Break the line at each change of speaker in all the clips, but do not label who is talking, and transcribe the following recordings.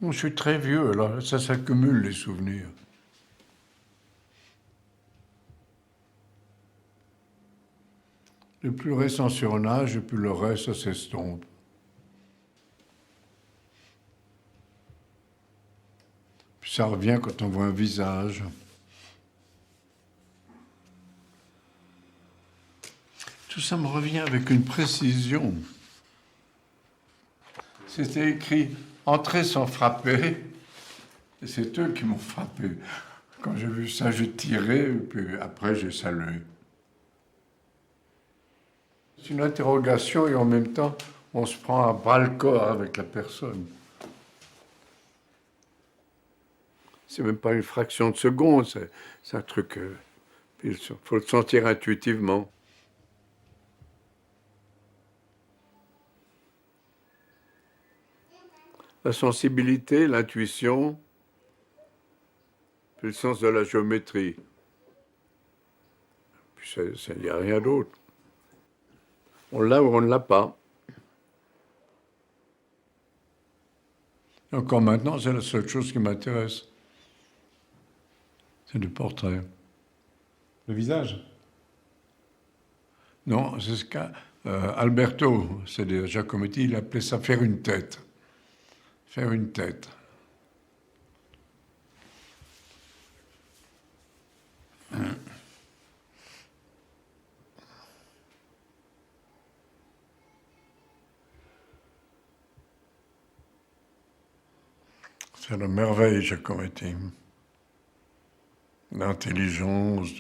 Bon, je suis très vieux, alors ça s'accumule les souvenirs. Le plus récent surmenage et puis le reste, ça s'estompe. Puis ça revient quand on voit un visage. Tout ça me revient avec une précision. C'était écrit "Entrer sans frapper", et c'est eux qui m'ont frappé. Quand j'ai vu ça, j'ai tiré, et puis après j'ai salué. C'est une interrogation et en même temps, on se prend à bras-le-corps avec la personne. C'est même pas une fraction de seconde, c'est un truc. Il faut le sentir intuitivement. La sensibilité, l'intuition, puis le sens de la géométrie. Puis il n'y a rien d'autre. On l'a ou on ne l'a pas. Et encore maintenant, c'est la seule chose qui m'intéresse. C'est du portrait.
Le visage?
Non, c'est ce qu'a Alberto, c'est Giacometti, il appelait ça faire une tête. Faire une tête. C'est la merveille, Giacometti. L'intelligence.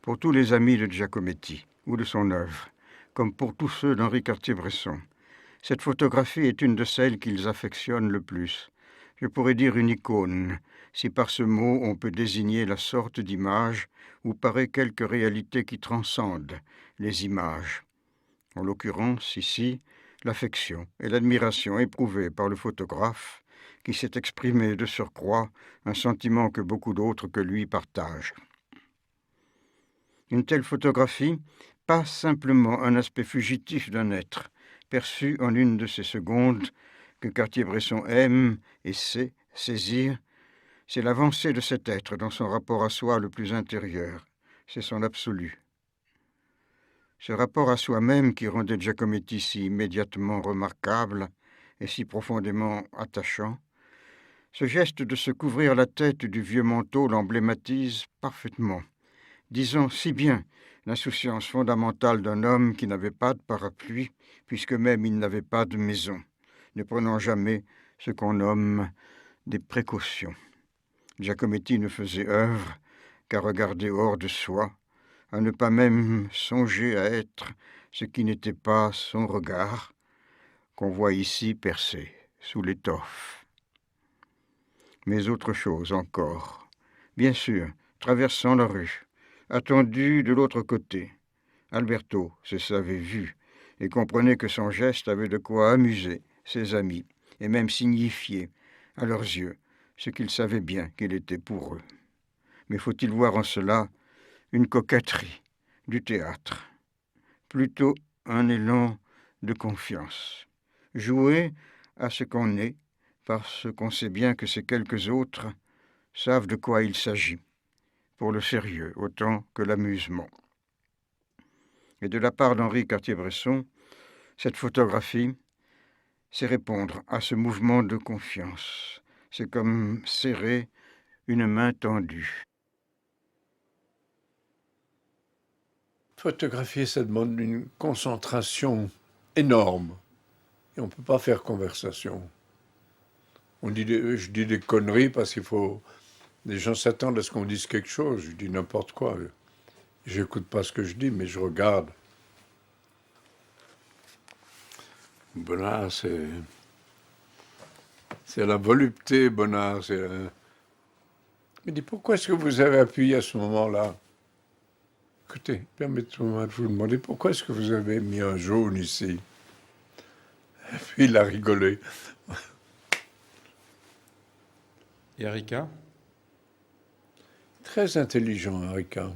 Pour tous les amis de Giacometti ou de son œuvre, comme pour tous ceux d'Henri Cartier-Bresson, cette photographie est une de celles qu'ils affectionnent le plus. Je pourrais dire une icône, si par ce mot on peut désigner la sorte d'image où paraît quelque réalité qui transcende les images. En l'occurrence, ici, l'affection et l'admiration éprouvées par le photographe, qui s'est exprimé de surcroît un sentiment que beaucoup d'autres que lui partagent. Une telle photographie, pas simplement un aspect fugitif d'un être, perçu en une de ces secondes que Cartier-Bresson aime et sait saisir, c'est l'avancée de cet être dans son rapport à soi le plus intérieur, c'est son absolu. Ce rapport à soi-même qui rendait Giacometti si immédiatement remarquable et si profondément attachant, ce geste de se couvrir la tête du vieux manteau l'emblématise parfaitement, disant si bien l'insouciance fondamentale d'un homme qui n'avait pas de parapluie, puisque même il n'avait pas de maison, ne prenant jamais ce qu'on nomme des précautions. Giacometti ne faisait œuvre qu'à regarder hors de soi, à ne pas même songer à être ce qui n'était pas son regard, qu'on voit ici percé sous l'étoffe. Mais autre chose encore. Bien sûr, traversant la rue, attendu de l'autre côté, Alberto se savait vu et comprenait que son geste avait de quoi amuser ses amis et même signifier, à leurs yeux, ce qu'ils savaient bien qu'il était pour eux. Mais faut-il voir en cela une coquetterie du théâtre, plutôt un élan de confiance, jouer à ce qu'on est, parce qu'on sait bien que ces quelques autres savent de quoi il s'agit, pour le sérieux autant que l'amusement. Et de la part d'Henri Cartier-Bresson, cette photographie, c'est répondre à ce mouvement de confiance. C'est comme serrer une main tendue.
Photographier, ça demande une concentration énorme. Et on ne peut pas faire conversation. Je dis des conneries parce qu'il faut. Les gens s'attendent à ce qu'on dise quelque chose. Je dis n'importe quoi. J'écoute pas ce que je dis, mais je regarde. Bonnard, c'est la volupté, Bonnard. Il dit pourquoi est-ce que vous avez appuyé à ce moment-là? Écoutez, permettez-moi de vous demander pourquoi est-ce que vous avez mis un jaune ici? Et puis il a rigolé.
Et Harika?
Très intelligent, Harika.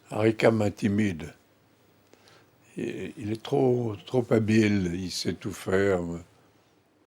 Harika m'intimide. Il est trop habile, il sait tout faire.